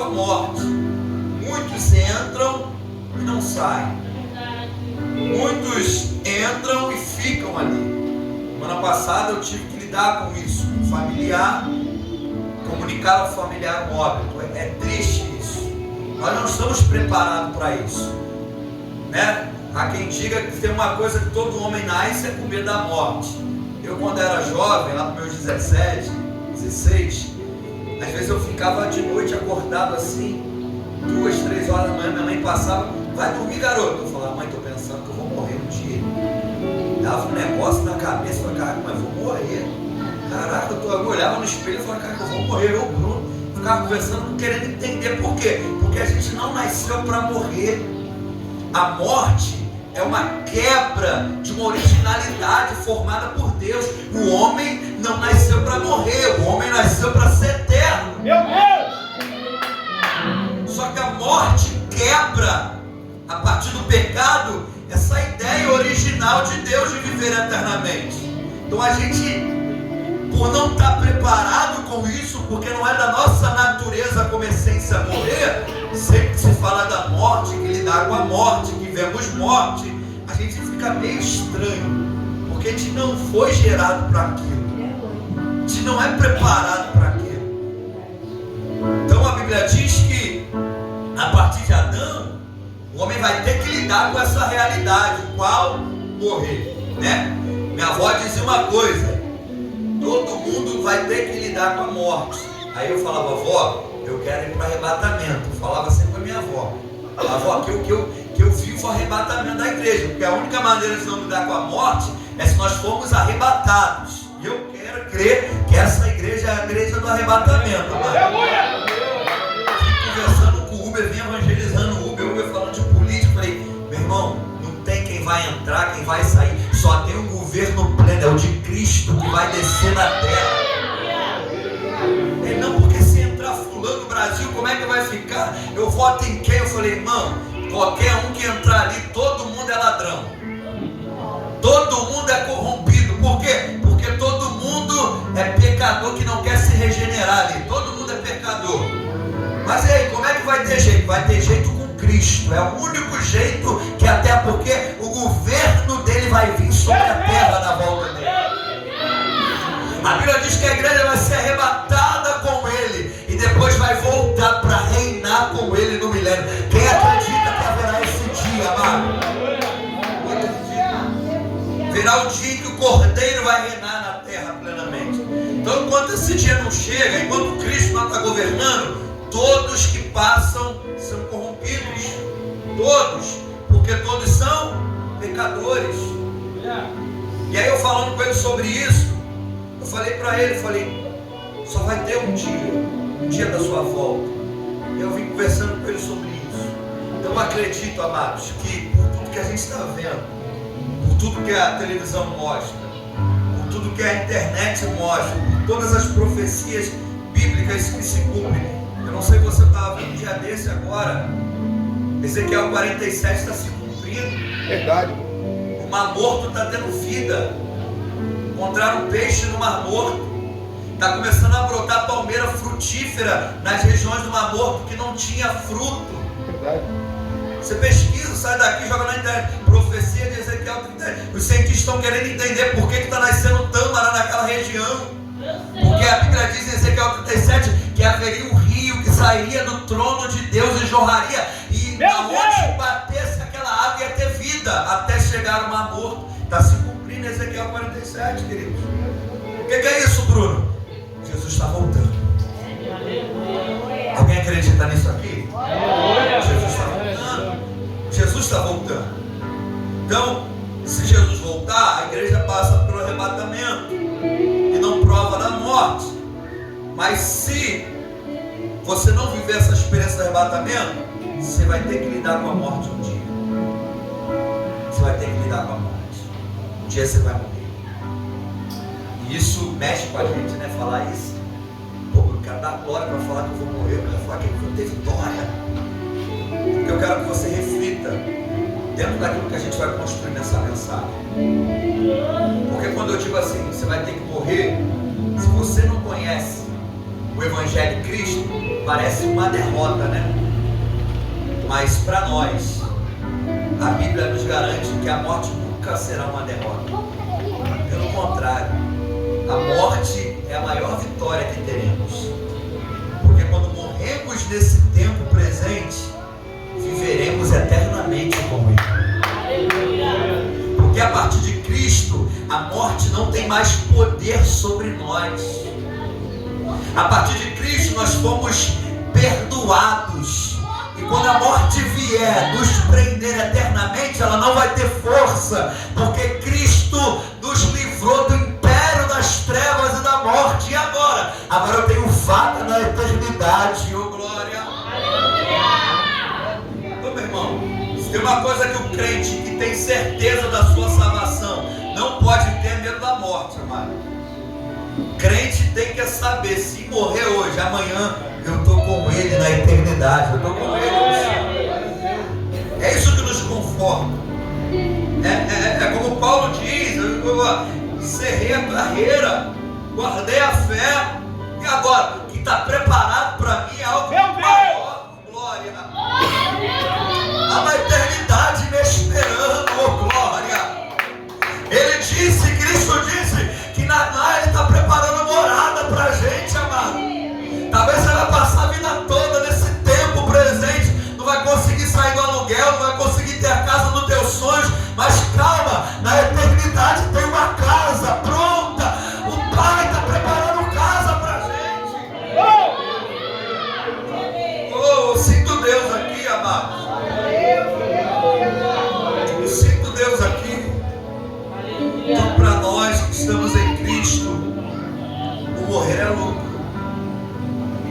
com a morte. Muitos entram e não saem. Muitos entram e ficam ali. Semana passada eu tive que lidar com isso. Um familiar, comunicar ao familiar um óbito. É triste isso. Nós não estamos preparados para isso, né? Há quem diga que tem uma coisa que todo homem nasce, é com medo da morte. Eu, quando era jovem, lá para meus 17, 16, às vezes eu ficava de noite acordado assim, 2, 3 horas da manhã, minha mãe passava, vai dormir, garoto. Eu falava, mãe, estou pensando que eu vou morrer um dia. Dava um negócio na cabeça, eu falava, cara, mas eu vou morrer. Caraca, eu olhava no espelho e falava, cara, eu vou morrer. Eu, Bruno, ficava conversando, querendo entender por quê. Porque a gente não nasceu para morrer. A morte é uma quebra de uma originalidade formada por Deus. O homem não nasceu para morrer, o homem nasceu para ser eterno. Meu Deus! Só que a morte quebra, a partir do pecado, essa ideia original de Deus de viver eternamente. Então a gente, por não estar preparado com isso, porque não é da nossa natureza como essência morrer, sempre que se fala da morte, que lidar com a morte, que vemos morte, a gente fica meio estranho, porque a gente não foi gerado para aquilo, a gente não é preparado para aquilo. Então a Bíblia diz que a partir de Adão, o homem vai ter que lidar com essa realidade, qual? Morrer, né? Minha avó dizia uma coisa: todo mundo vai ter que lidar com a morte. Aí eu falava, avó, eu quero ir para arrebatamento. Eu falava sempre com a minha avó, avó, que eu vivo o arrebatamento da igreja, porque a única maneira de não lidar com a morte é se nós formos arrebatados. E eu quero crer que essa igreja é a igreja do arrebatamento. Fico conversando com o Uber, vim evangelizando o Uber falando de política. Falei, meu irmão, não tem quem vai entrar, quem vai sair, só tem um governo pleno, é o de Cristo que vai descer na terra. Ele, não, porque se entrar fulano no Brasil, como é que vai ficar? Eu voto em quem? Eu falei, irmão, qualquer um que entrar ali, todo mundo é ladrão, todo mundo é corrompido. Por quê? Porque todo mundo é pecador que não quer se regenerar ali, todo mundo é pecador. Mas e aí, como é que vai ter jeito? Vai ter jeito com Cristo, é o único jeito, que até porque o governo dele vai vir sobre a terra na volta dele. A Bíblia diz que a igreja vai ser arrebatada com ele e depois vai voltar para reinar com ele no milênio. Quem acredita que haverá esse dia, amado? Virá o dia em que o Cordeiro vai reinar na terra plenamente. Então, enquanto esse dia não chega, enquanto Cristo não está governando, todos que passam são corrompidos. Todos, porque todos são pecadores. E aí eu falando com ele sobre isso, eu falei para ele, só vai ter um dia da sua volta. E eu vim conversando com ele sobre isso. Então eu acredito, amados, que por tudo que a gente está vendo, por tudo que a televisão mostra, por tudo que a internet mostra, por todas as profecias bíblicas que se cumprem. Eu não sei se você estava vendo um dia desse agora, Ezequiel 47 está se cumprindo. Verdade. O Mar Morto está tendo vida. Encontraram um peixe no Mar Morto. Está começando a brotar palmeira frutífera nas regiões do Mar Morto que não tinha fruto. Verdade. Você pesquisa, sai daqui, joga na internet. Profecia de Ezequiel 37. Os cientistas estão querendo entender por que está nascendo tâmara naquela região. Porque a Bíblia diz em Ezequiel 37 que haveria um rio que sairia do trono de Deus e jorraria. E aonde batesse aquela água ia ter vida até chegar ao Mar Morto. Está se cumprindo Ezequiel 47, queridos. O que é isso, Bruno? Jesus está voltando. Alguém acredita nisso aqui? Jesus está voltando. Jesus está voltando. Então, se Jesus voltar, a igreja passa pelo arrebatamento e não prova da morte. Mas se você não viver essa experiência do arrebatamento, você vai ter que lidar com a morte um dia. Você vai ter que lidar com a morte. Um dia você vai morrer. E isso mexe com a gente, né? Falar isso. Pô, eu quero dar glória para falar que eu vou morrer. Eu quero falar que eu vou ter vitória. Porque eu quero que você reflita dentro daquilo que a gente vai construir nessa mensagem. Porque quando eu digo assim, você vai ter que morrer, se você não conhece o Evangelho de Cristo parece uma derrota, né? Mas para nós, a Bíblia nos garante que a morte nunca será uma derrota. Pelo contrário, a morte é a maior vitória que teremos. Porque quando morremos nesse tempo presente, viveremos eternamente com Ele. Porque a partir de Cristo, a morte não tem mais poder sobre nós. A partir de Cristo, nós fomos perdoados. E quando a morte vier nos prender eternamente, ela não vai ter força, porque Cristo nos livrou do império das trevas e da morte. E agora? Agora eu tenho vaga na eternidade. Oh glória! Então, meu irmão, se tem uma coisa que o crente que tem certeza da sua salvação não pode ter, medo da morte, amado. Crente tem que saber, se morrer hoje, amanhã eu estou com Ele na eternidade. Eu estou com Ele. É isso que nos conforta. É como Paulo diz: eu encerrei a carreira, guardei a fé, e agora, o que está preparado para mim é algo maior. Glória. Há uma eternidade me esperando. Oh, glória. Ele disse, Cristo disse, que Ele está preparando morada para a gente, amado. Talvez você vai passar a vida toda nesse tempo presente, não vai conseguir sair do aluguel, não vai conseguir ter a casa dos teus sonhos, mas calma, na eternidade tem uma casa pronta. O Pai está preparando casa para a gente. Oh, eu sinto Deus aqui, amado. Eu sinto Deus aqui. Então, para nós que estamos em Cristo, o morrer é lucro.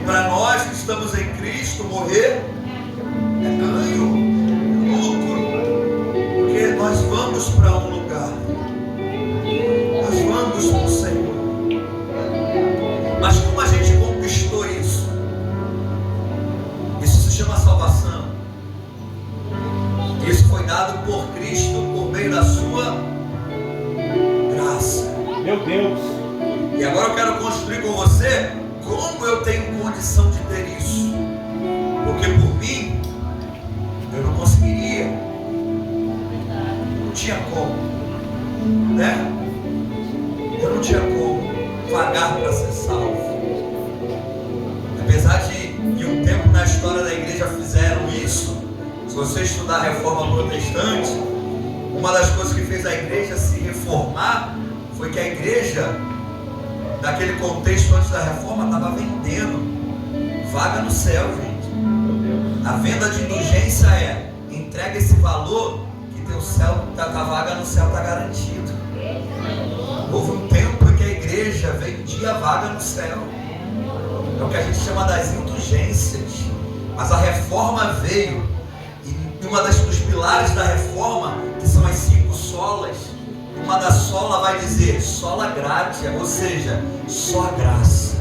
Para nós que estamos em Cristo, morrer é ganho, lucro. Porque nós vamos para um lugar. Nós vamos para o Senhor. Mas como a gente conquistou isso? Isso se chama salvação. Isso foi dado por Cristo por meio da sua graça. Meu Deus. E agora eu quero construir com você como eu tenho condição de ter isso. Porque por mim eu não conseguiria. Não tinha como, né? Eu não tinha como pagar para ser salvo. Apesar de em um tempo na história da igreja fizeram isso. Se você estudar a reforma protestante, uma das coisas que fez a igreja se reformar foi que a igreja, naquele contexto antes da reforma, estava vendendo vaga no céu, gente. A venda de indulgência é: entrega esse valor que teu céu, a vaga no céu está garantido. Houve um tempo em que a igreja vendia vaga no céu. É o que a gente chama das indulgências. Mas a reforma veio, e uma dos pilares da reforma, que são as 5 solas, uma da sola vai dizer sola gratia, ou seja, só a graça.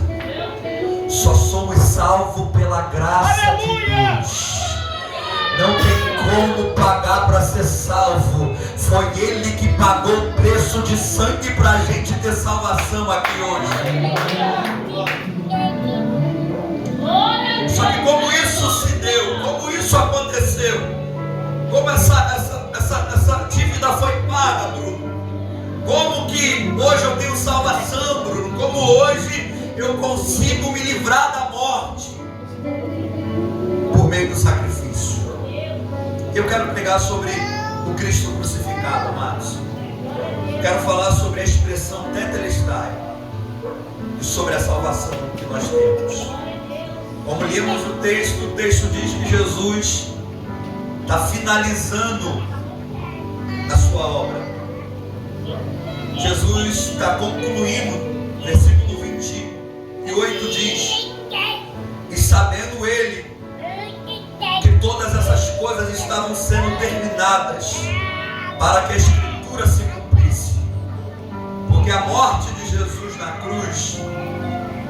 Só somos salvos pela graça. Aleluia! De Deus. Não tem como pagar para ser salvo. Foi Ele que pagou o preço de sangue para a gente ter salvação aqui hoje. Só que como isso se deu, como isso aconteceu, como essa dívida foi paga, Bruno? Como que hoje eu tenho salvação, Bruno? Como hoje eu consigo me livrar da morte? Por meio do sacrifício. Eu quero pregar sobre o Cristo crucificado, amados. Quero falar sobre a expressão tetelestai e sobre a salvação que nós temos. Como lemos o texto diz que Jesus está finalizando a sua obra. Jesus está concluindo, versículo 28 diz: e sabendo ele que todas essas coisas estavam sendo terminadas, para que a Escritura se cumprisse. Porque a morte de Jesus na cruz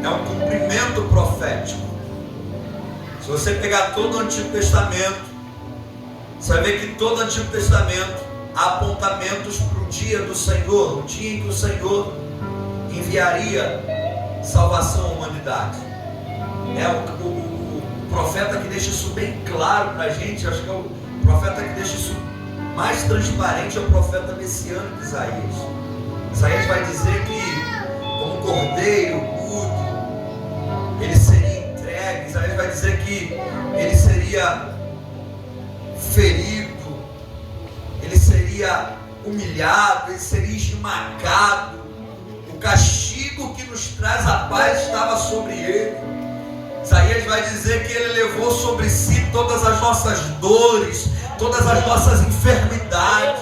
é um cumprimento profético. Se você pegar todo o Antigo Testamento, você vai ver que todo o Antigo Testamento há apontamentos para o dia do Senhor, o dia em que o Senhor enviaria salvação à humanidade. O profeta que deixa isso bem claro para a gente, acho que é o profeta que deixa isso mais transparente, é o profeta messiânico Isaías. Isaías vai dizer que, como cordeiro mudo, ele seria entregue. Isaías vai dizer que ele seria ferido, ele seria humilhado, ele seria esmagado. O castigo que nos traz a paz estava sobre ele. Isaías vai dizer que ele levou sobre si todas as nossas dores, todas as nossas enfermidades.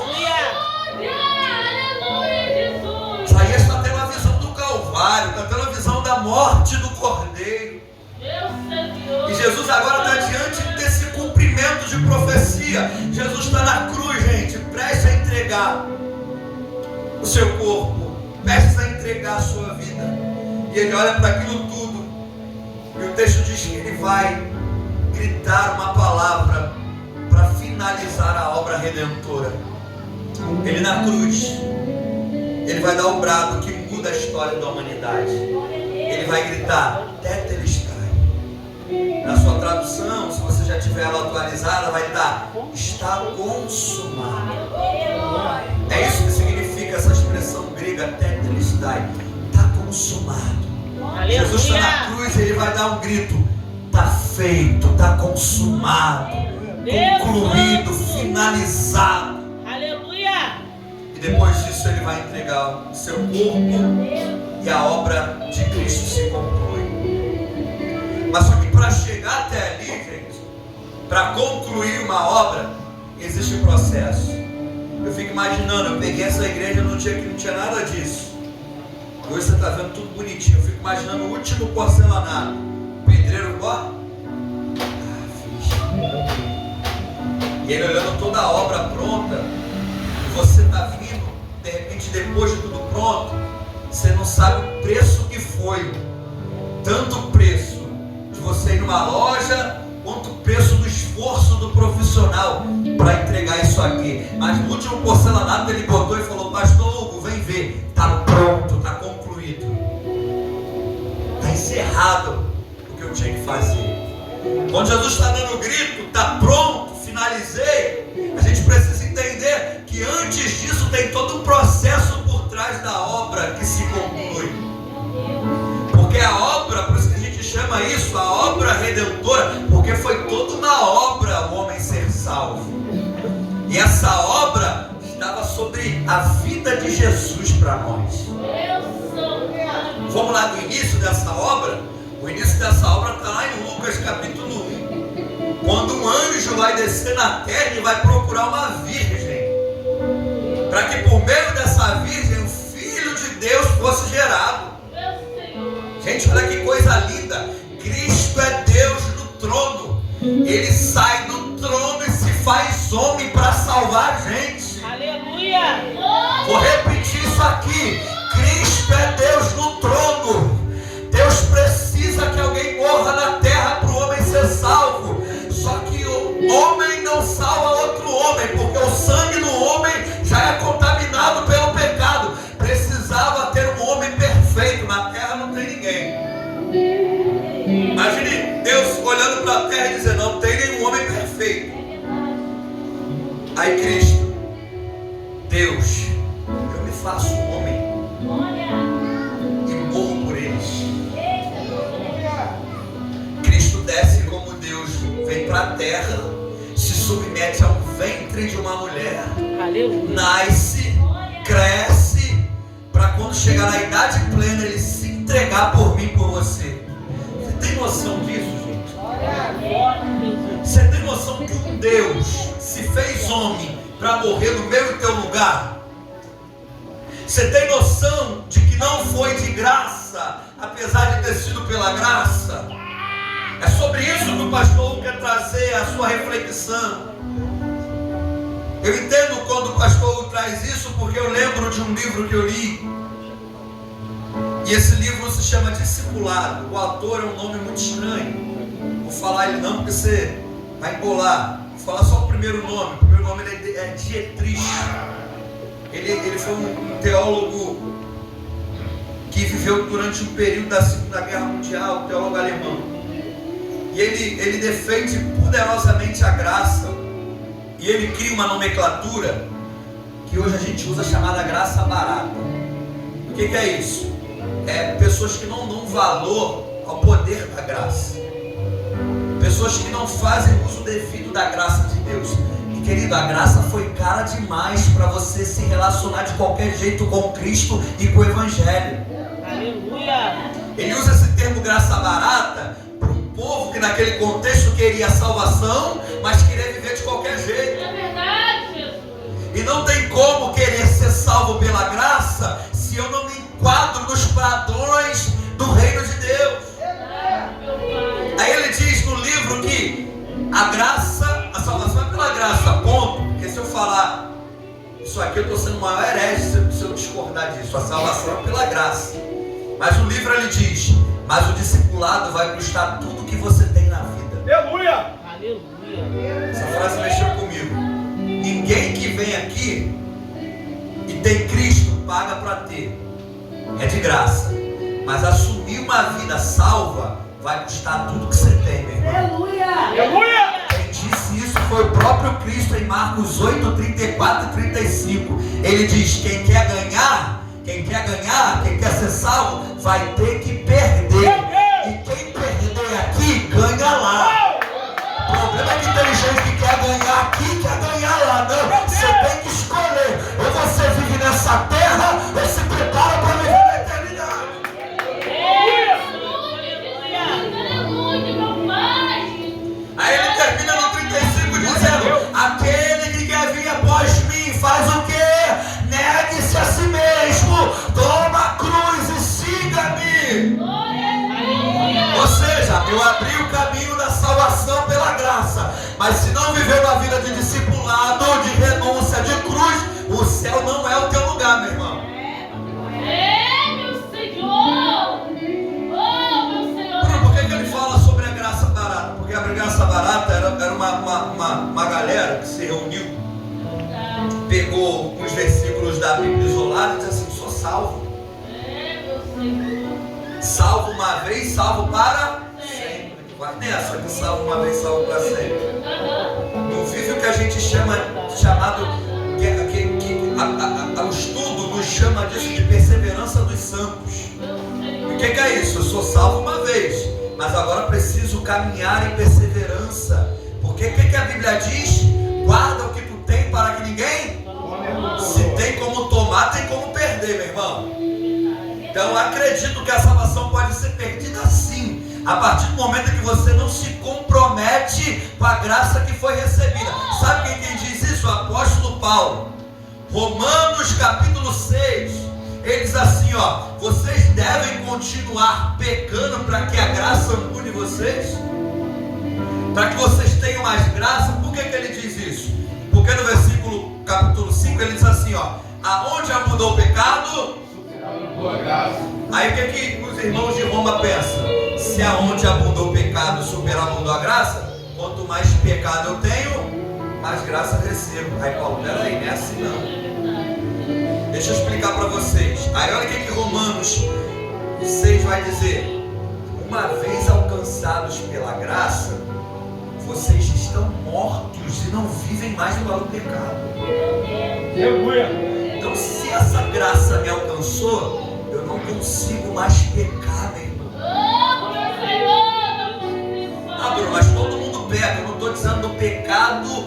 Isaías está tendo a visão do Calvário, está tendo a visão da morte do Cordeiro. E Jesus agora está diante desse cumprimento de profecia. Jesus está na cruz, gente, prestes a entregar o seu corpo, prestes a entregar a sua vida. E ele olha para aquilo tudo. E o texto diz que ele vai gritar uma palavra para finalizar a obra redentora. Ele na cruz, ele vai dar o brado que muda a história da humanidade. Ele vai gritar: Tetelestai. Na sua tradução, se você já tiver ela atualizada, vai estar: está consumado. É isso que significa essa expressão grega Tetelestai. Está consumado. Aleluia. Jesus está na cruz e ele vai dar um grito: está feito, está consumado, concluído, finalizado. Aleluia. E depois disso ele vai entregar o seu corpo e a obra de Cristo se conclui. Mas só que para chegar até ali, gente, para concluir uma obra, existe um processo. Eu fico imaginando, eu peguei essa igreja num dia que não tinha nada disso. Hoje você está vendo tudo bonitinho. Eu fico imaginando o último porcelanato. Pedreiro, ó. E ele olhando toda a obra pronta. E você está vindo, de repente, depois de tudo pronto, você não sabe o preço que foi. Tanto o preço de você ir numa loja, quanto o preço do esforço do profissional para entregar isso aqui. Mas no último porcelanato ele botou e falou: Pastor Hugo, vem ver. Está pronto, está concluído. Está encerrado o que eu tinha que fazer. Quando Jesus está dando o grito: está pronto, finalizei. A gente precisa entender que antes disso tem todo um processo por trás da obra que se conclui. Porque a obra, por isso que a gente chama isso a obra redentora, porque foi toda uma obra o homem ser salvo. E essa obra estava sobre a vida de Jesus para nós. Vamos lá no início dessa obra. O início dessa obra está lá em Lucas capítulo 1. Quando um anjo vai descer na terra e vai procurar uma virgem, para que por meio dessa virgem o Filho de Deus fosse gerado. Gente, olha que coisa linda. Cristo é Deus no trono. Ele sai do trono e se faz homem para salvar a gente. Aleluia. Vou repetir isso aqui. Cristo é Deus no trono. Deus precisa que alguém morra na terra para o homem ser salvo. Só que o homem não salva outro homem, porque o sangue do homem já é contaminado pelo pecado. Precisava ter um homem perfeito. Na terra não tem ninguém. Imagine Deus olhando para a terra e dizendo: não tem nenhum homem perfeito. Aí Cristo, Deus, eu me faço um homem e morro por eles. Cristo desce como Deus, vem para a terra, se submete ao ventre de uma mulher, nasce, cresce, para quando chegar na idade plena ele se entregar por mim, por você. Você tem noção disso, gente? Você tem noção que um Deus se fez homem para morrer no meu e teu lugar? Você tem noção de que não foi de graça, apesar de ter sido pela graça? É sobre isso que o pastor quer trazer a sua reflexão. Eu entendo quando o pastor traz isso, porque eu lembro de um livro que eu li. E esse livro se chama Discipulado. O autor é um nome muito estranho. Vou falar ele não, porque você vai embolar. Vou falar só o primeiro nome. O primeiro nome é Dietrich. Ele foi um teólogo que viveu durante um período da Segunda Guerra Mundial, um teólogo alemão. E ele defende poderosamente a graça. E ele cria uma nomenclatura que hoje a gente usa, chamada graça barata. O que é isso? É pessoas que não dão valor ao poder da graça. Pessoas que não fazem uso devido da graça de Deus. E querido, a graça foi cara demais para você se relacionar de qualquer jeito com Cristo e com o Evangelho. Aleluia. Ele usa esse termo graça barata para um povo que naquele contexto queria salvação, mas queria viver de qualquer jeito. É verdade, Jesus. E não tem como querer ser salvo pela graça se eu não me enquadro nos padrões do reino de Deus. Aí ele diz no livro que a graça, a salvação é pela graça, ponto. Porque se eu falar isso aqui, eu estou sendo o maior herege se eu discordar disso. A salvação é pela graça. Mas o livro ele diz: mas o discipulado vai custar tudo que você tem na vida. Aleluia! Aleluia. Essa frase mexeu comigo. Ninguém que vem aqui e tem Cristo paga para ter. É de graça. Mas assumir uma vida salva vai custar tudo que você tem, meu irmão. Aleluia! Quem disse isso foi o próprio Cristo em Marcos 8, 34 e 35. Ele diz: quem quer ganhar, quem quer ser salvo, vai ter que perder. E quem perder aqui, ganha lá. O problema é que tem gente que quer ganhar aqui, quer ganhar lá. Não, você tem que escolher. Ou você vive nessa terra, ou se prepara para viver na eternidade. Aleluia, meu Pai. Aí ele termina no 35 dizendo: aquele que quer vir após mim, faz o quê? Negue-se a si mesmo, toma a cruz e siga-me. Ou seja, eu abri o caminho da salvação pela graça, mas se não viver uma vida de discipulado, de renúncia, de cruz, o céu não é o teu lugar, meu irmão. É, meu Senhor. Oh, meu Senhor. Por que ele fala sobre a graça barata? Porque a graça barata era uma galera que se reuniu, pegou uns versículos da Bíblia isolados e disse assim: sou salvo. É, meu Senhor. Salvo uma vez, salvo para sempre. Vai nessa, que salvo uma vez, salvo para sempre. Não vive o que a gente chamado, o estudo nos chama disso de perseverança dos santos. E o que é isso? Eu sou salvo uma vez, mas agora preciso caminhar em perseverança. Porque o que a Bíblia diz? Guarda o que tu tem para que ninguém... Se tem como tomar, tem como perder, meu irmão. Então eu acredito que a salvação pode ser perdida sim, a partir do momento que você não se compromete com a graça que foi recebida. Sabe quem diz isso? O apóstolo Paulo. Romanos capítulo 6, ele diz assim, ó: vocês devem continuar pecando para que a graça ande vocês, para que vocês tenham mais graça. Por que ele diz isso? Porque no versículo capítulo 5 ele diz assim, ó: aonde abundou o pecado, aí o que os irmãos de Roma pensam? Se aonde abundou o pecado superabundou a graça, quanto mais pecado eu tenho, mais graça recebo. Aí Paulo, peraí, não é assim não. Deixa eu explicar para vocês. Aí olha o que Romanos 6 vai dizer: uma vez alcançados pela graça, vocês estão mortos e não vivem mais no pecado. Então, se essa graça me alcançou, eu não consigo mais pecar, meu irmão. Oh, meu Senhor, não consigo mais. Ah, Bruno, mas todo mundo peca. Eu não estou dizendo do pecado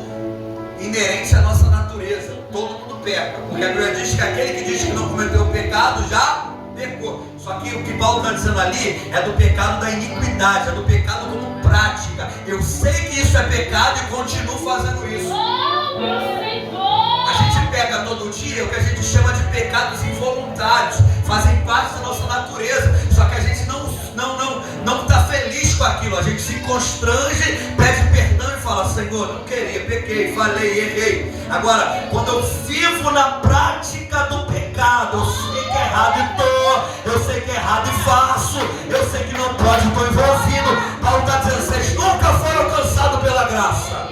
inerente à nossa natureza. Todo mundo peca. Porque a Bíblia diz que aquele que diz que não cometeu pecado já pecou. Só que o que Paulo está dizendo ali é do pecado da iniquidade, é do pecado como prática. Eu sei que isso é pecado e continuo fazendo isso. Oh, meu Senhor. A gente peca todo dia o que a gente chama de pecados involuntários, fazem parte da nossa natureza, só que a gente não está feliz com aquilo, a gente se constrange, pede perdão e fala: Senhor, não queria, pequei, falei, errei. Agora, quando eu vivo na prática do pecado, eu sei que é errado e estou, eu sei que é errado e faço, eu sei que não pode, estou envolvido. Paulo está dizendo: vocês nunca foram alcançados pela graça.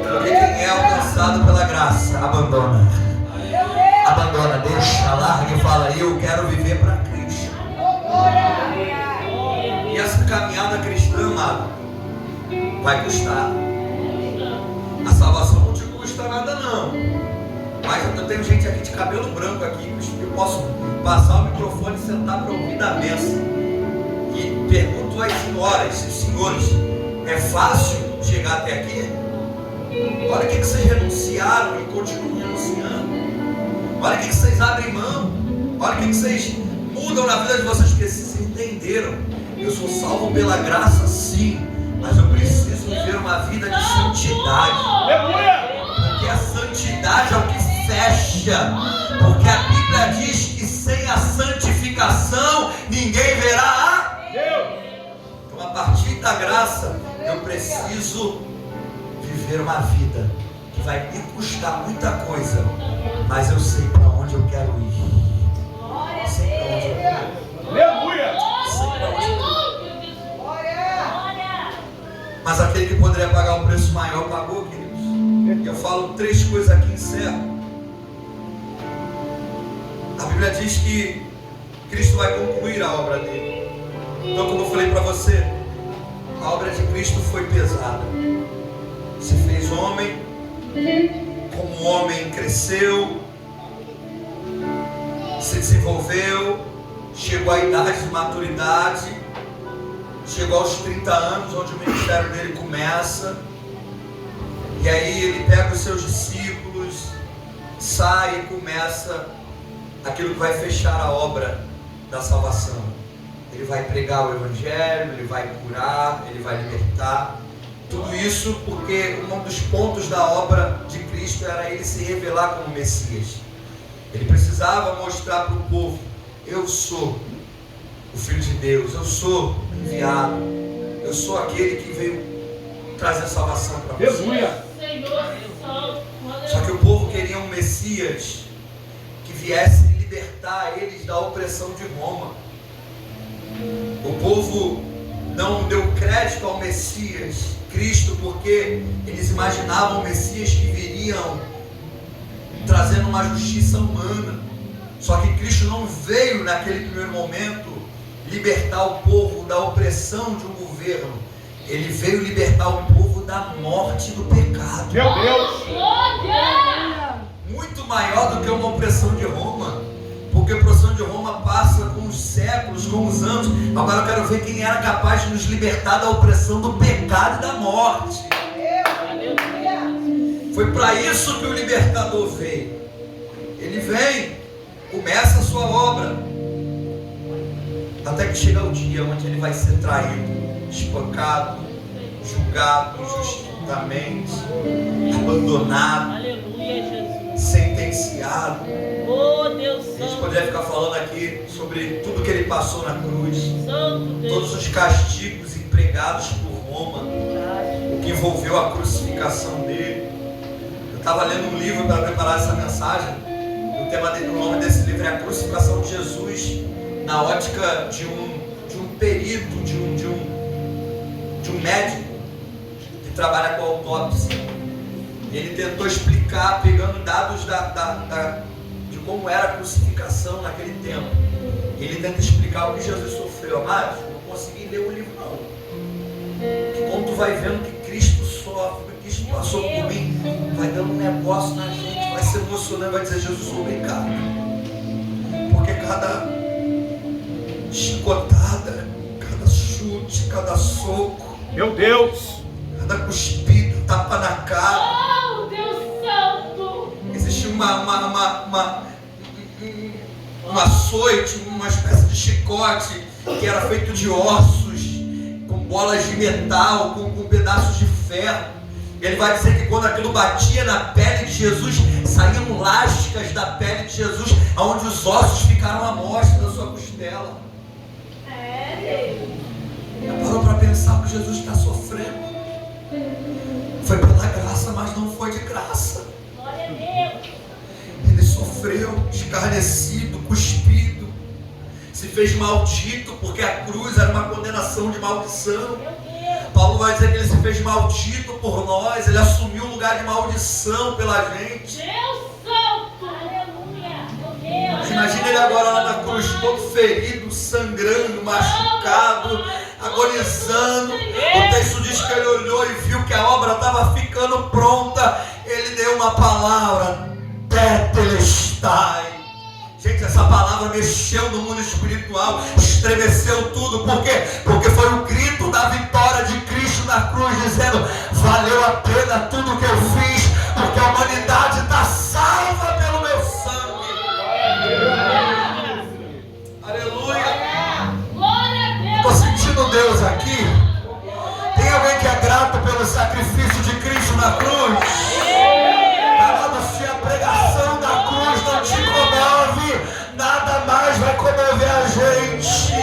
Porque quem é alcançado pela graça, abandona, deixa, larga e fala: eu quero viver para Cristo. caminhada cristã, amado, vai custar. A salvação não te custa nada, não. Mas eu tenho gente aqui de cabelo branco aqui, eu posso passar o microfone e sentar para ouvir da mesa. E pergunto às senhoras, senhores, é fácil chegar até aqui? Olha o que vocês renunciaram e continuam renunciando. Olha o que vocês abrem mão. Olha o que vocês mudam na vida de vocês, porque vocês entenderam. Eu sou salvo pela graça, sim, mas eu preciso viver uma vida de santidade. Porque a santidade é o que fecha. Porque a Bíblia diz que sem a santificação ninguém verá a Deus. Então, a partir da graça, eu preciso viver uma vida que vai me custar muita coisa, mas eu sei para onde eu quero ir. Eu sei para onde eu quero ir. Aleluia! Sei para onde eu quero ir. Mas aquele que poderia pagar um preço maior pagou, queridos. Eu falo 3 coisas aqui e encerro. A Bíblia diz que Cristo vai concluir a obra dele. Então, como eu falei para você, a obra de Cristo foi pesada. Se fez homem, como homem cresceu, se desenvolveu, chegou à idade de maturidade, chegou aos 30 anos, onde o ministério dele começa. E aí ele pega os seus discípulos, sai e começa aquilo que vai fechar a obra da salvação. Ele vai pregar o evangelho, ele vai curar, ele vai libertar. Tudo isso porque um dos pontos da obra de Cristo era ele se revelar como Messias. Ele precisava mostrar para o povo: eu sou o Filho de Deus, eu sou enviado, eu sou aquele que veio trazer salvação para vocês. Só que o povo queria um Messias que viesse libertar eles da opressão de Roma. O povo não deu crédito ao Messias Cristo porque eles imaginavam o Messias que viriam trazendo uma justiça humana. Só que Cristo não veio naquele primeiro momento libertar o povo da opressão de um governo. Ele veio libertar o povo da morte do pecado. Meu Deus! Muito maior do que uma opressão de Roma. Porque a opressão de Roma passa com os séculos, com os anos. Agora eu quero ver quem era capaz de nos libertar da opressão do pecado e da morte. Foi para isso que o libertador veio. Ele vem, começa a sua obra, até que chega o dia onde ele vai ser traído, espancado, julgado injustamente, abandonado, sentenciado. A gente poderia ficar falando aqui sobre tudo que ele passou na cruz, todos os castigos empregados por Roma, o que envolveu a crucificação dele. Eu estava lendo um livro para preparar essa mensagem. O nome desse livro é A Crucificação de Jesus, na ótica de um perito, de um médico que trabalha com autópsia. Ele tentou explicar, pegando dados de como era a crucificação naquele tempo. Ele tenta explicar o que Jesus sofreu. Amados, não consegui ler o livro não. Que quando tu vai vendo que Cristo sofre, que Cristo passou por mim, vai dando um negócio na gente, vai se emocionando, vai dizer: Jesus, obrigado. Porque cada chicotada, cada chute, cada soco, meu Deus, cada cuspido, tapa na cara, Oh, Deus Santo! existe um açoite, uma espécie de chicote que era feito de ossos, com bolas de metal, com pedaços de ferro. Ele vai dizer que quando aquilo batia na pele de Jesus, saíam lascas da pele de Jesus, onde os ossos ficaram à mostra da sua costela. Já parou para pensar que Jesus está sofrendo? Foi pela graça, mas não foi de graça. Glória a Deus! Ele sofreu, escarnecido, cuspido, se fez maldito, porque a cruz era uma condenação de maldição. Paulo vai dizer que ele se fez maldito por nós, ele assumiu um lugar de maldição pela gente. Deus Santo! Aleluia! Meu Deus! Imagina ele agora lá na cruz, todo ferido, sangrando, machucado, agonizando. O texto diz que ele olhou e viu que a obra estava ficando pronta. Ele deu uma palavra, tetelestai. Gente, essa palavra mexeu no mundo espiritual, estremeceu tudo. Por quê? Porque foi o grito da vitória de Cristo na cruz, dizendo: valeu a pena tudo que eu fiz, porque a humanidade está salva pelo meu sangue. Aleluia. Estou sentindo Deus aqui. Tem alguém que é grato pelo sacrifício de Cristo na cruz? Se a pregação da cruz não te comove, nada mais vai comover a gente.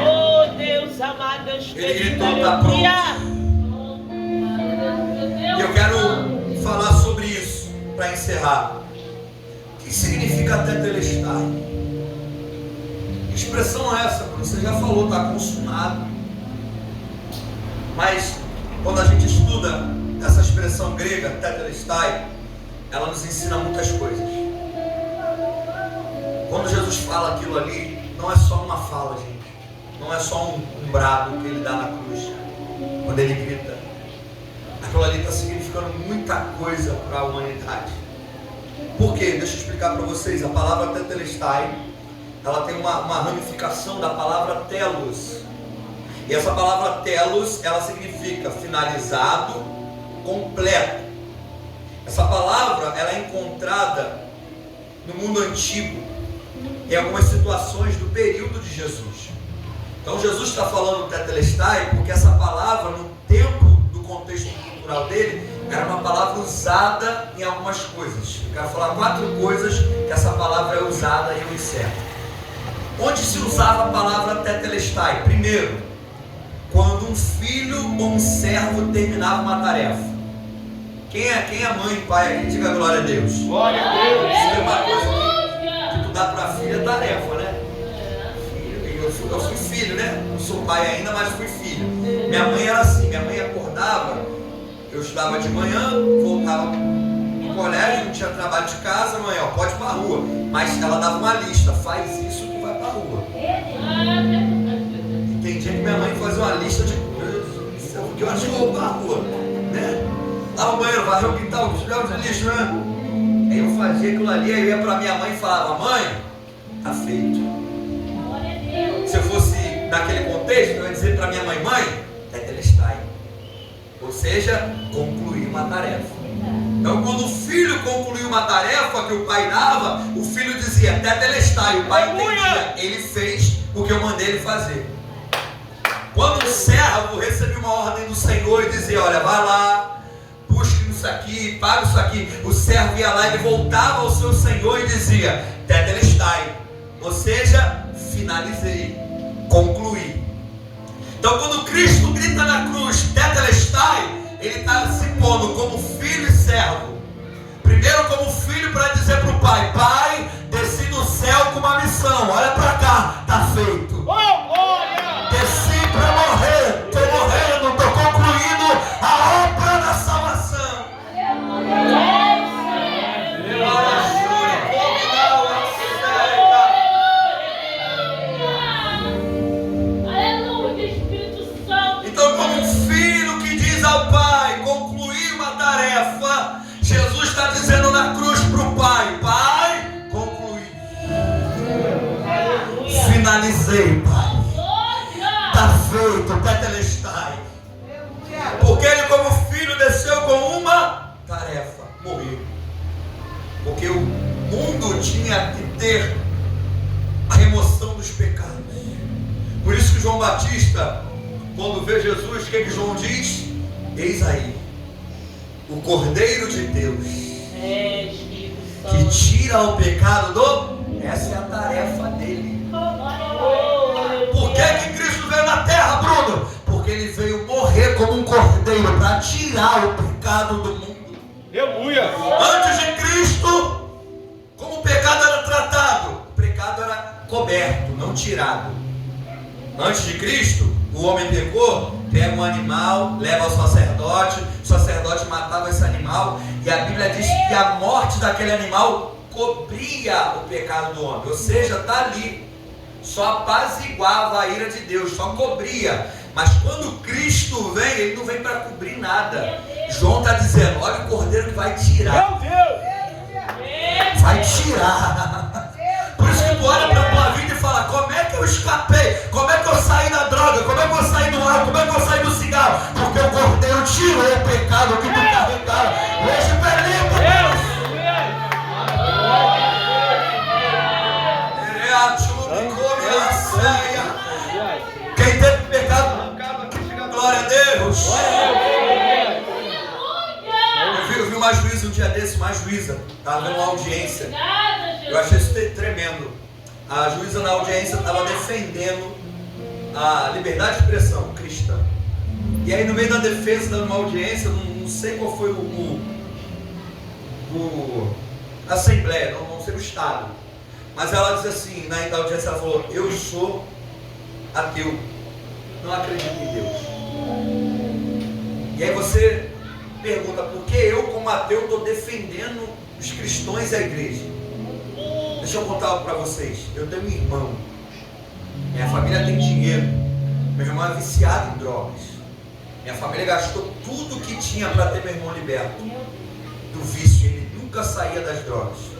Oh Deus amado, Ele gritou: está pronto. E eu quero falar sobre isso para encerrar. O que significa tetelestai? Que expressão é essa? Você já falou, está consumado. Mas quando a gente estuda essa expressão grega, tetelestai, ela nos ensina muitas coisas. Quando Jesus fala aquilo ali, não é só uma fala, gente. Não é só um brado que ele dá na cruz. Quando ele grita, aquilo ali está significando muita coisa para a humanidade. Por quê? Deixa eu explicar para vocês. A palavra tetelestai, ela tem uma ramificação da palavra telos. E essa palavra telos, ela significa finalizado, completo. Essa palavra, ela é encontrada no mundo antigo, em algumas situações do período de Jesus. Então Jesus está falando tetelestai, porque essa palavra, no tempo do contexto cultural dele, era uma palavra usada em algumas coisas. Eu quero falar 4 coisas que essa palavra é usada e eu encerro. Onde se usava a palavra tetelestai? Primeiro, quando um filho ou um servo terminava uma tarefa. Quem é mãe e pai aqui? Diga glória a Deus. Glória a Deus. Isso é uma coisa que tu dá para a filha, tarefa, né? Eu fui filho, né? Não sou pai ainda, mas fui filho. Minha mãe era assim, minha mãe acordava, eu estudava de manhã, voltava no colégio, não tinha trabalho de casa, mãe, ó, pode ir para a rua. Mas ela dava uma lista, faz isso que vai para a rua. Tem dia que minha mãe fazia uma lista de coisas que eu acho que eu vou para a rua, né? Lava o banheiro, varreu o quintal, tirava de lixo, né? Aí eu fazia aquilo ali, aí eu ia para minha mãe e falava: mãe, tá feito. Se eu fosse naquele contexto, eu ia dizer para minha mãe: mãe, tetelestai. Ou seja, concluir uma tarefa. Então, quando o filho concluiu uma tarefa que o pai dava, o filho dizia tetelestai. O pai entendia: ele fez o que eu mandei ele fazer. Quando o servo recebia uma ordem do Senhor e dizia: olha, vai lá, busque isso aqui, paga isso aqui. O servo ia lá, ele voltava ao seu Senhor e dizia: tetelestai. Ou seja, finalizei, concluí. Então, quando Cristo grita na cruz, tetelestai, ele está se pondo como filho e servo. Primeiro como filho, para dizer para o pai: pai, desci do céu com uma missão, olha para cá, está feito. Desci para morrer, estou morrendo, estou concluindo a obra da salvação. Então, como um filho que diz ao pai, concluir uma tarefa, Jesus está dizendo na cruz para o pai: pai, concluí, finalizei, pai, está feito, tetelestai. Porque ele, como filho, desceu com uma tarefa, morreu. Porque o mundo tinha que ter a remoção dos pecados. Por isso que João Batista, quando vê Jesus, o que João diz? Eis aí, o Cordeiro de Deus, que tira o pecado do... Essa é a tarefa dele. Por que Cristo veio na terra, Bruno? Porque ele veio morrer como um cordeiro para tirar o pecado do mundo. Aleluia! Antes de Cristo, como o pecado era tratado? O pecado era coberto, não tirado. Antes de Cristo, o homem pecou, pega um animal, leva ao sacerdote, o sacerdote matava esse animal, e a Bíblia diz que a morte daquele animal cobria o pecado do homem, ou seja, está ali, só apaziguava a ira de Deus, só cobria. Mas quando Cristo vem, Ele não vem para cobrir nada. João está dizendo, olha o cordeiro que vai tirar. Vai tirar. Por isso que tu olha para a tua vida e fala, como é que eu escapei? Como é que eu saí da droga? Como é que eu saí do álcool? Como é que eu saí do cigarro? Porque o cordeiro tirou o pecado que tu carregava. Hoje limpo. Quem teve pecado, glória a Deus. Eu vi uma juíza um dia desse, uma juíza, estava dando uma audiência. Eu achei isso tremendo. A juíza na audiência estava defendendo a liberdade de expressão cristã. E aí no meio da defesa, dando uma audiência, não sei qual foi a assembleia, não sei o estado. Mas ela disse assim, na audiência ela falou, eu sou ateu, não acredito em Deus. E aí você pergunta, por que eu como ateu estou defendendo os cristãos e a igreja? Deixa eu contar algo para vocês. Eu tenho um irmão, minha família tem dinheiro, meu irmão é viciado em drogas, minha família gastou tudo que tinha para ter meu irmão liberto do vício, ele nunca saía das drogas.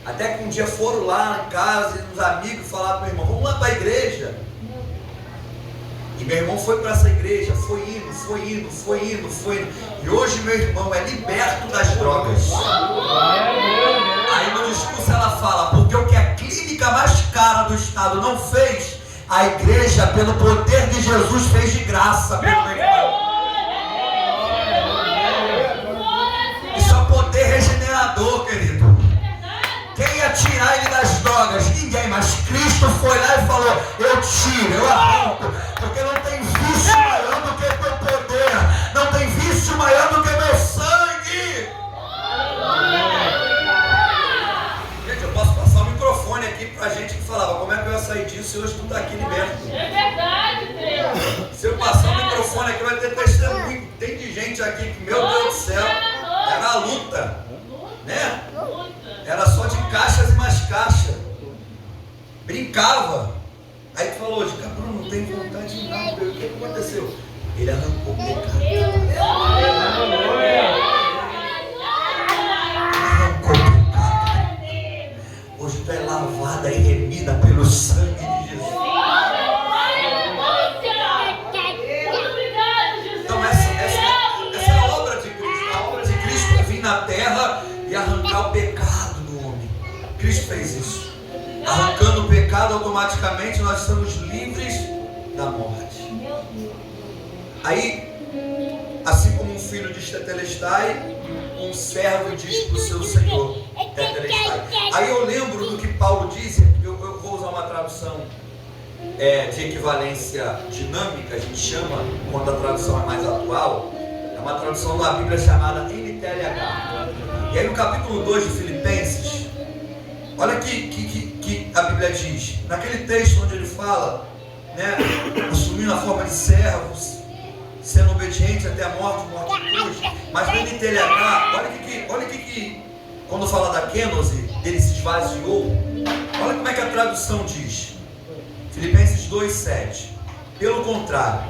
Até que um dia foram lá em casa, uns amigos falaram para o meu irmão, vamos lá para a igreja. E meu irmão foi para essa igreja, foi indo. E hoje meu irmão é liberto das drogas. Aí no discurso ela fala, porque o que a clínica mais cara do estado não fez, a igreja, pelo poder de Jesus, fez de graça pelo meu irmão. Isso é poder regenerador, querido. Quem ia tirar ele das drogas? Ninguém, mas Cristo foi lá e falou, eu tiro, eu arranco, porque não tem vício maior do que teu poder, não tem vício maior do que meu sangue. Gente, eu posso passar o microfone aqui pra gente que falava, como é que eu ia sair disso e hoje tu está aqui liberto? É verdade, Deus. Se eu passar o microfone aqui, vai ter testemunho. Tem de gente aqui que, meu Deus do céu, era a luta, né? Era só de caixas e mais caixas. Brincava. Aí tu falou, Bruno, não tem vontade de nada. O que aconteceu? Ele arrancou o pecado. Arrancou o pecado. Hoje tu é lavada e remida pelo sangue de Jesus. Então essa é a obra de Cristo. A obra de Cristo é vir na terra e arrancar o pecado. Cristo fez isso. Arrancando o pecado, automaticamente nós estamos livres da morte. Aí, assim como um filho diz tetelestai, um servo diz para o seu senhor tetelestai. Aí eu lembro do que Paulo diz, eu vou usar uma tradução de equivalência dinâmica, a gente chama, quando a tradução é mais atual, é uma tradução da Bíblia chamada NTLH. E aí no capítulo 2 de Filipenses, olha que a Bíblia diz, naquele texto onde ele fala, né, assumindo a forma de servos, sendo obediente até a morte de cruz, mas no NTLH, olha que quando fala da kenosis, ele se esvaziou, olha como é que a tradução diz, Filipenses 2,7, pelo contrário,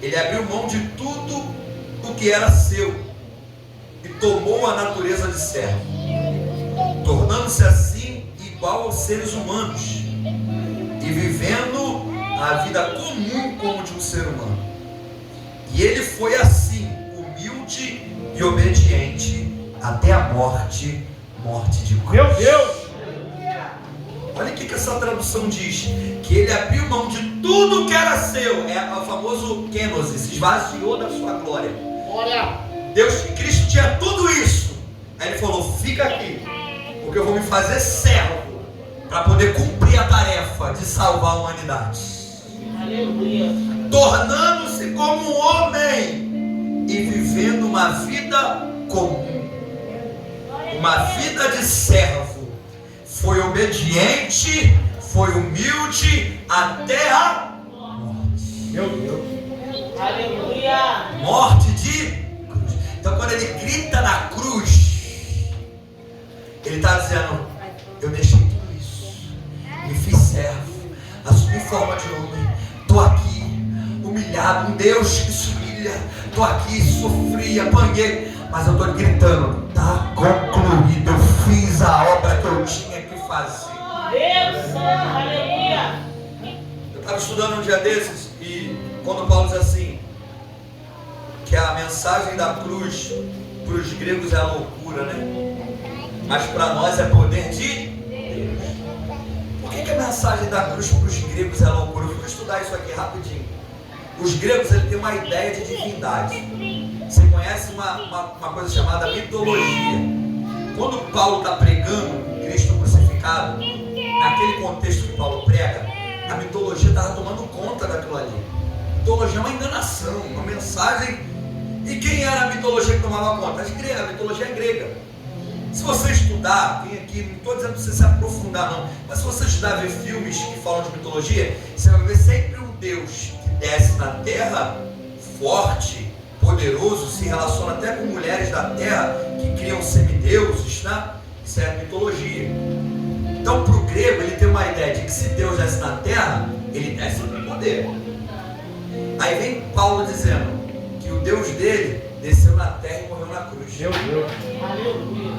ele abriu mão de tudo o que era seu, e tomou a natureza de servo, tornando-se assim igual aos seres humanos e vivendo a vida comum como de um ser humano. E ele foi assim, humilde e obediente até a morte de cruz. Meu Deus! Olha o que essa tradução diz, que ele abriu mão de tudo que era seu, é o famoso kenosis, se esvaziou da sua glória. Cristo tinha tudo isso, aí ele falou, fica aqui, porque eu vou me fazer servo para poder cumprir a tarefa de salvar a humanidade. Aleluia. Tornando-se como um homem e vivendo uma vida comum, uma vida de servo. Foi obediente, foi humilde até a morte. Meu Deus! Aleluia. Morte de cruz. Então quando ele grita na cruz, Ele está dizendo: eu deixei tudo isso, me fiz servo, assumi forma de homem, estou aqui humilhado, um Deus que se humilha, estou aqui, sofri, apanhei, mas eu estou gritando: está concluído, eu fiz a obra que eu tinha que fazer. Deus, aleluia. Eu estava estudando um dia desses, e quando Paulo diz assim, que a mensagem da cruz para os gregos é loucura, né? Mas para nós é poder de Deus. Por que a mensagem da cruz para os gregos é loucura? Eu fui estudar isso aqui rapidinho. Os gregos, eles têm uma ideia de divindade. Você conhece uma coisa chamada mitologia. Quando Paulo está pregando Cristo crucificado, naquele contexto que Paulo prega, a mitologia estava tomando conta daquilo ali. Mitologia é uma enganação, uma mensagem. E quem era a mitologia que tomava conta? A mitologia é grega. Se você estudar, vem aqui, não estou dizendo para você se aprofundar não, mas se você estudar, ver filmes que falam de mitologia, você vai ver sempre um Deus que desce na terra, forte, poderoso, se relaciona até com mulheres da terra que criam semideuses, né? Isso é mitologia. Então, para o grego, ele tem uma ideia de que se Deus desce na terra, ele desce com poder. Aí vem Paulo dizendo que o Deus dele desceu na terra e morreu na cruz. Meu Deus. Aleluia.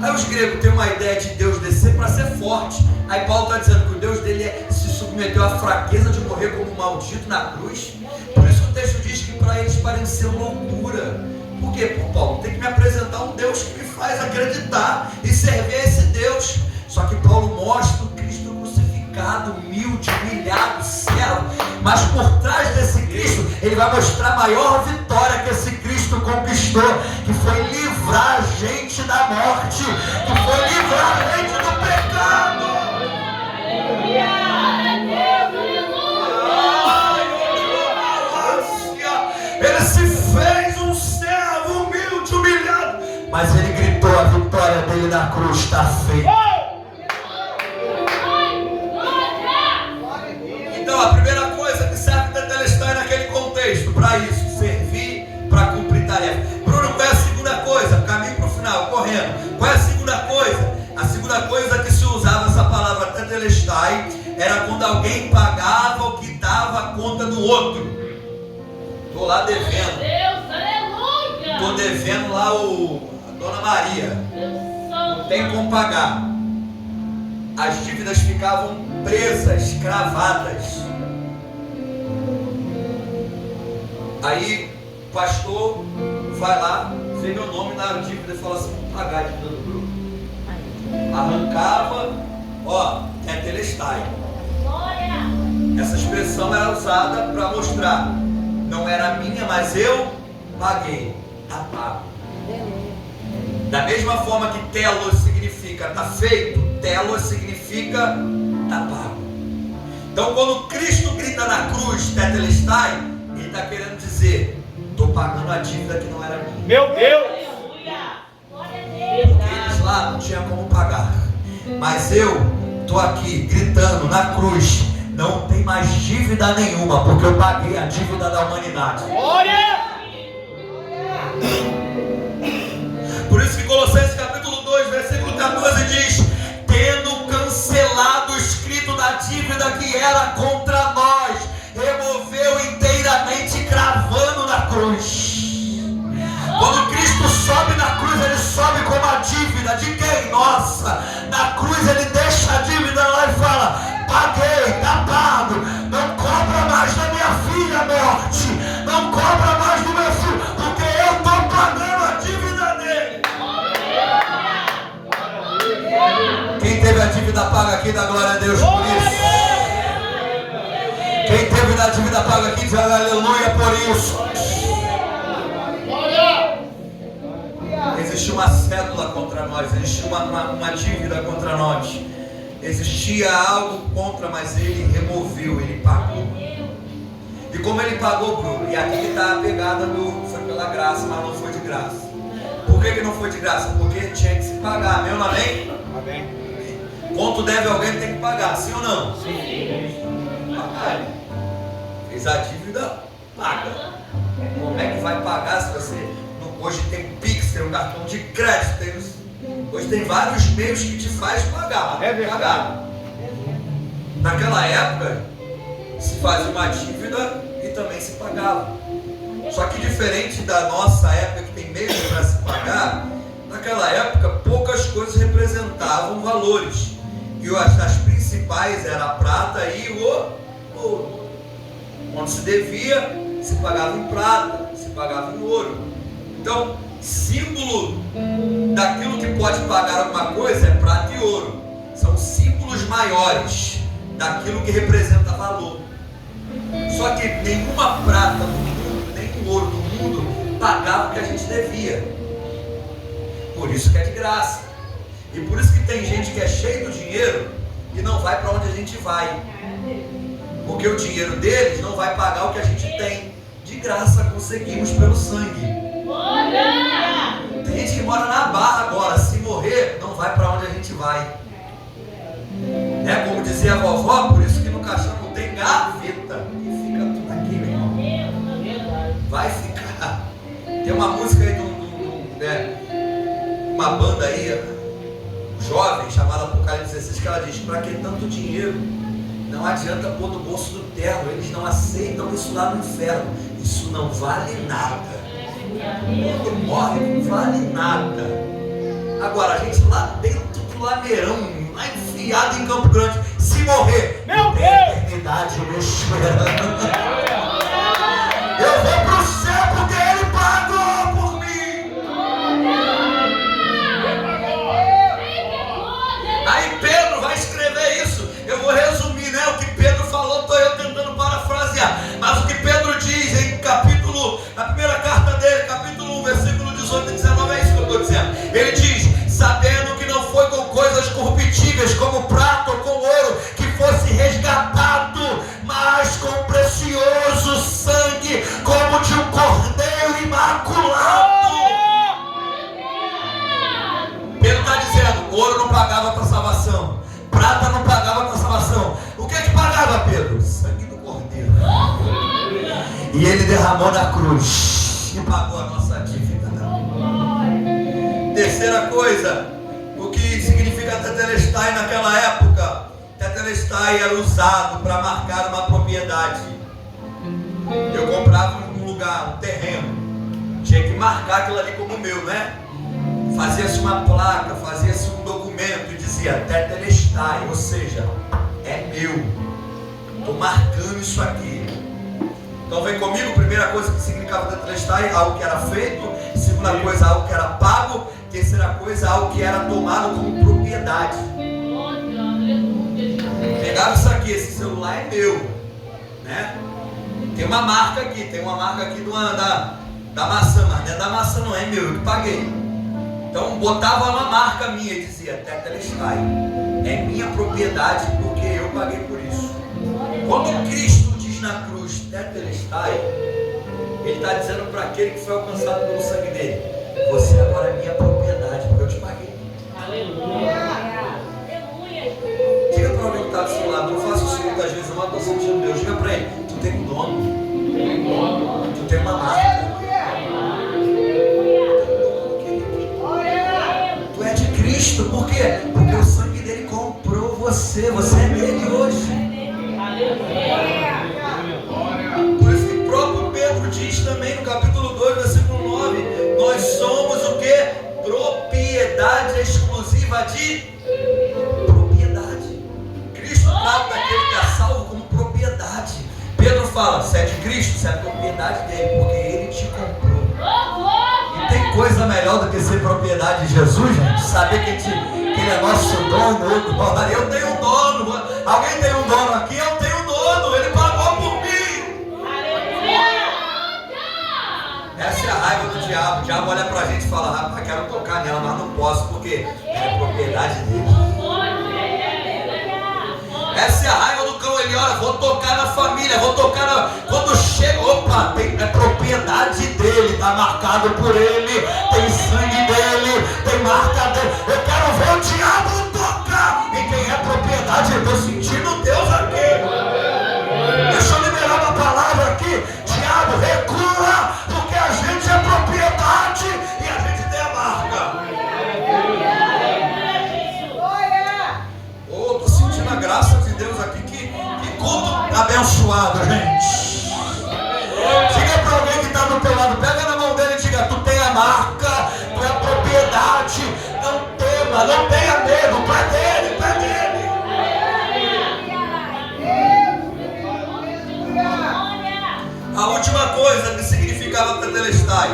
Aí os gregos têm uma ideia de Deus descer para ser forte. Aí Paulo está dizendo que o Deus dele se submeteu à fraqueza de morrer como um maldito na cruz. Por isso que o texto diz que para eles pareceu loucura. Por quê? Por Paulo, tem que me apresentar um Deus que me faz acreditar e servir a esse Deus. Só que Paulo mostra o Cristo crucificado, humilde, humilhado, servo. Mas por trás desse Cristo, ele vai mostrar a maior vitória que esse Cristo conquistou, que foi livrar a gente da morte, que foi livrar a gente do pecado. Ele se fez um servo humilde, humilhado, mas ele gritou a vitória dele na cruz: está feito. Então a primeira coisa que serve tetelestai naquele contexto, para isso, servir, para cumprir tarefa. Bruno, qual é a segunda coisa? Caminho para o final, correndo. Qual é a segunda coisa? A segunda coisa que se usava essa palavra tetelestai era quando alguém pagava ou quitava a conta do outro. Estou lá devendo. Deus, aleluia. Estou devendo lá a Dona Maria. Não tem como pagar. As dívidas ficavam presas, cravadas. Aí o pastor vai lá, vê meu nome na dívida e fala assim: vamos pagar a dívida do grupo. Arrancava, ó, tetelestai. Essa expressão era usada para mostrar: não era minha, mas eu paguei, está pago. Da mesma forma que telos significa está feito, telos significa está pago. Então quando Cristo grita na cruz, tetelestai, ele está querendo dizer: estou pagando a dívida que não era minha. Meu Deus. Porque eles lá não tinham como pagar, mas eu estou aqui gritando na cruz: não tem mais dívida nenhuma, porque eu paguei a dívida da humanidade. Glória! Por isso que Colossenses capítulo 2, versículo 14 diz: tendo cancelado o escrito da dívida que era contra nós, removeu inteiramente, cravando na cruz. Quando Cristo sobe na cruz, ele sobe com uma dívida de quem? Nossa. Na cruz ele deixa a dívida lá e fala: paguei, está pago. Não cobra mais da minha filha morte, não cobra mais do meu filho, porque eu estou pagando a dívida dele. Quem teve a dívida paga aqui, dá glória a Deus por isso. Quem teve a dívida paga aqui, diz aleluia por isso. Existia uma cédula contra nós, existia uma dívida contra nós, existia algo contra, mas ele removeu, ele pagou. E como ele pagou, Bruno? E aqui está a pegada do foi pela graça, mas não foi de graça. Por que não foi de graça? Porque tinha que se pagar, amém ou não amém? Amém. Quanto deve alguém, tem que pagar, sim ou não? Sim. Pagar. Fez a dívida, paga. Como é que vai pagar se você... Hoje tem Pix, tem um cartão de crédito, tem Hoje tem vários meios que te faz pagar. Pagar. Naquela época, se fazia uma dívida e também se pagava. Só que diferente da nossa época, que tem meios para se pagar, naquela época poucas coisas representavam valores. E as principais eram a prata e o ouro. Quando se devia, se pagava em prata, se pagava em ouro. Então, símbolo daquilo que pode pagar alguma coisa é prata e ouro. São símbolos maiores daquilo que representa valor. Só que nenhuma prata do mundo, nem ouro do mundo pagava o que a gente devia. Por isso que é de graça. E por isso que tem gente que é cheio do dinheiro e não vai para onde a gente vai. Porque o dinheiro deles não vai pagar o que a gente tem. De graça conseguimos pelo sangue. Tem gente que mora na Barra agora. Se morrer, não vai para onde a gente vai. É como dizia a vovó, por isso que no caixão não tem gaveta. E fica tudo aqui, meu irmão. Vai ficar. Tem uma música aí uma banda aí, jovem, chamada Apocalipse 16, que ela diz: pra que tanto dinheiro? Não adianta pôr no bolso do terno, eles não aceitam isso lá no inferno. Isso não vale nada. Quando morre, não vale nada. Agora, a gente lá dentro do lameirão, lá enfiado em Campo Grande, se morrer, meu Deus, eternidade me esperando. Eu vou pro céu porque ele pagou por mim. Aí Pedro vai escrever isso. Eu vou resumir, né? O que Pedro falou, estou eu tentando parafrasear. Mas o que Pedro diz em na primeira carta dele, capítulo 1, versículo 18 e 19, é isso que eu estou dizendo. Ele diz: sabendo que não foi com coisas corruptíveis, como prata ou com ouro, que fosse resgatado, mas com precioso sangue, como de um cordeiro imaculado. Pedro está dizendo: ouro não pagava para salvação, prata não pagava para salvação. O que é que pagava, Pedro? Sangue do cordeiro. E ele derramou na cruz e pagou a nossa dívida. Terceira coisa, o que significa tetelestai naquela época? Tetelestai era usado para marcar uma propriedade. Eu comprava um lugar, um terreno, tinha que marcar aquilo ali como meu, né? Fazia-se uma placa, fazia-se um documento e dizia tetelestai, ou seja, é meu. Estou marcando isso aqui. Então vem comigo. Primeira coisa que significava tetelestai, algo que era feito. Segunda coisa, algo que era pago. Terceira coisa, algo que era tomado como propriedade. Pegaram isso aqui, esse celular é meu, né? Tem uma marca aqui da maçã, mas não é da maçã, não é meu, eu que paguei. Então botava uma marca minha e dizia tetelestai, é minha propriedade porque eu paguei por isso. Quando Cristo diz na cruz tetelestai, ele está dizendo para aquele que foi alcançado pelo sangue dele: você agora é minha propriedade porque eu te paguei. Aleluia. Diga para alguém que está do seu lado: não faça isso muitas vezes, eu não estou sentindo Deus. Diga para ele: tu tem um dono, tu tem uma marca. Tu é de Cristo, por quê? Porque o sangue dele comprou você, você é dele hoje. Por isso que o próprio Pedro diz também no capítulo 2, versículo 9: nós somos o que? Propriedade exclusiva de propriedade. Cristo trata daquele que é salvo como propriedade. Pedro fala: você é de Cristo, você é propriedade dele, porque ele te comprou. E tem coisa melhor do que ser propriedade de Jesus, gente? Saber que ele é nosso dono. Eu tenho um dono. Alguém tem um dono aqui? Eu tenho um dono. Ele pagou por mim. Essa é a raiva do diabo. O diabo olha pra gente e fala: rapaz, quero tocar nela, mas não posso, porque é propriedade dele. Essa é a raiva do cão. Ele olha: vou tocar na família, vou tocar na... Quando chega, opa, é propriedade dele, está marcado por ele, tem sangue dele, tem marca dele. Eu quero ver o diabo tocar em quem é propriedade. Eu estou sentindo Deus aqui. Deixa eu liberar uma palavra aqui. Diabo, recua, porque a gente é propriedade e a gente tem a marca. Está abençoado, gente. Diga para alguém que está do teu lado, pega na mão dele e diga: tu tem a marca, tu é a propriedade. Não tema, não tenha medo. Para dele, para dele. A última coisa que significava tetelestai,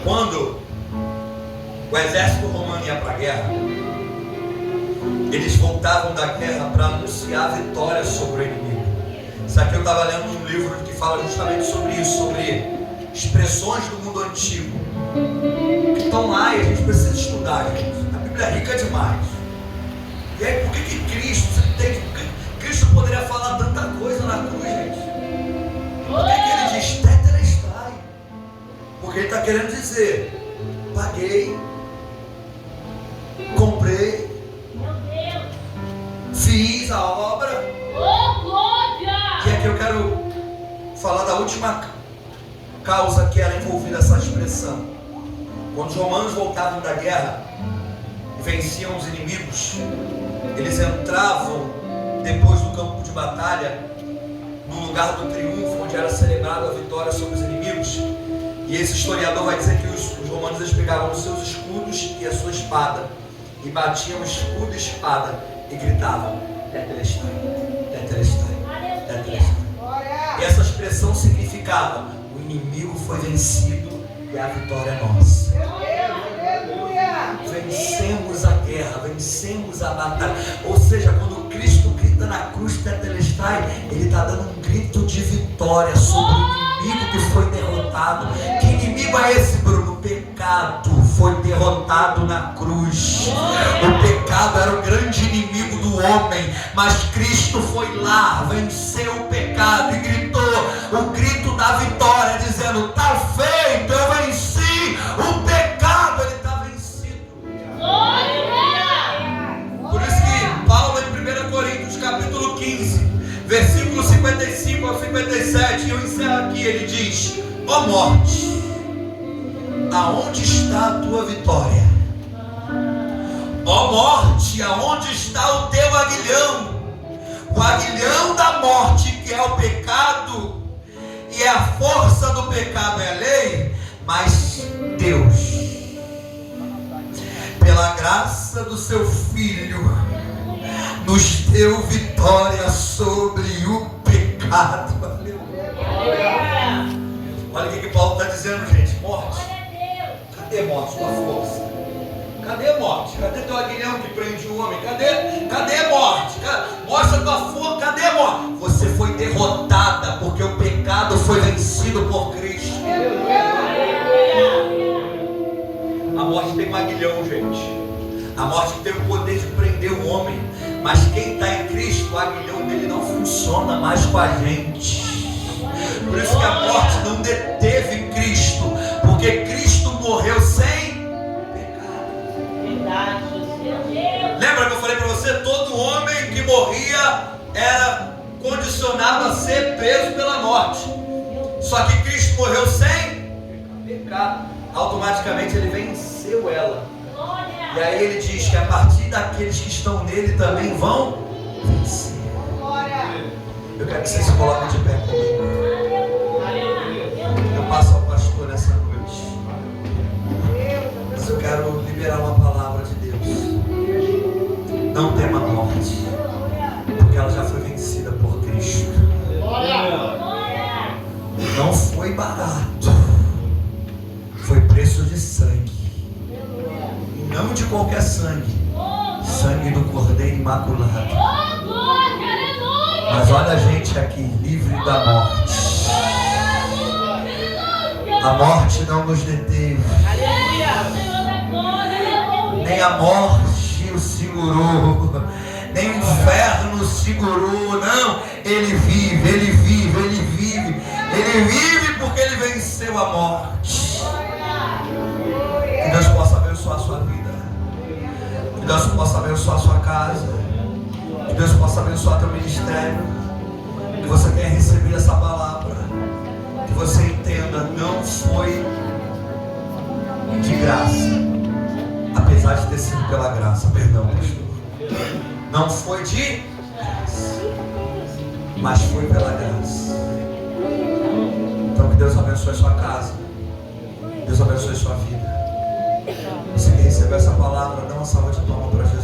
quando o exército romano ia para a guerra, eles voltavam da guerra para anunciar a vitória sobre o inimigo. Isso aqui eu estava lendo um livro que fala justamente sobre isso, sobre expressões do mundo antigo que estão lá e a gente precisa estudar, gente. A Bíblia é rica demais. E aí, por que Cristo, você entende? Cristo poderia falar tanta coisa na cruz, gente. Por que ele diz tetelestai? Porque ele está querendo dizer: paguei, comprei, fiz a obra. E aqui eu quero falar da última causa que era envolvida essa expressão. Quando os romanos voltavam da guerra e venciam os inimigos, eles entravam depois do campo de batalha no lugar do triunfo, onde era celebrada a vitória sobre os inimigos. E esse historiador vai dizer que os romanos eles pegavam os seus escudos e a sua espada e batiam escudo e espada e gritavam: tetelestai, tetelestai, tetelestai. E essa expressão significava: o inimigo foi vencido e a vitória é nossa. Vencemos a guerra, vencemos a batalha. Ou seja, quando Cristo grita na cruz tetelestai, ele está dando um grito de vitória sobre o inimigo que foi derrotado. Que inimigo é esse, Bruno? O pecado foi derrotado na cruz. O pecado era o grande inimigo do homem, mas Cristo foi lá, venceu o pecado e gritou o grito da vitória, dizendo: está feito, eu venci o pecado. Ele está vencido. Por isso que Paulo, em 1 Coríntios capítulo 15, versículo 55 a 57, eu encerro aqui, ele diz: ó morte, aonde está a tua vitória? Ó morte, aonde está o teu aguilhão? O aguilhão da morte, que é o pecado, e a força do pecado é a lei, mas Deus, pela graça do seu Filho, nos deu vitória sobre o pecado. Aleluia. Olha o que Paulo está dizendo, gente. Morte, cadê morte, tua força? Cadê morte? Cadê teu aguilhão que prende o homem? Cadê morte? Mostra tua força, cadê morte? Você foi derrotada porque o pecado foi vencido por Cristo. A morte tem um aguilhão, gente. A morte tem o poder de prender o homem, mas quem está em Cristo, o aguilhão dele não funciona mais com a gente. Por isso que a morte não deteve Cristo, porque Cristo morreu sem pecado. Lembra que eu falei para você? Todo homem que morria era condicionado a ser preso pela morte. Só que Cristo morreu sem pecado. Automaticamente ele venceu ela. E aí ele diz que a partir daqueles que estão nele também vão vencer. Eu quero que vocês se coloquem de pé comigo. Eu passo ao pastor nessa noite, mas eu quero liberar uma palavra de Deus. Não tema a morte, porque ela já foi vencida por Cristo. Não foi barato, foi preço de sangue. Não de qualquer sangue, sangue do Cordeiro Imaculado. Mas olha a gente aqui, livre da morte. A morte não nos deteve, nem a morte o segurou, nem o inferno o segurou. Não, ele vive, ele vive, ele vive. Ele vive porque ele venceu a morte. Que Deus possa abençoar a sua vida. Que Deus possa abençoar a sua casa. Que Deus possa abençoar teu ministério. Que você tenha recebido essa palavra. Que você entenda, não foi de graça. Apesar de ter sido pela graça. Perdão, pastor. Não foi de graça. mas foi pela graça. Então que Deus abençoe sua casa, Deus abençoe sua vida. Você que recebeu essa palavra, dá uma salva de palmas para Jesus.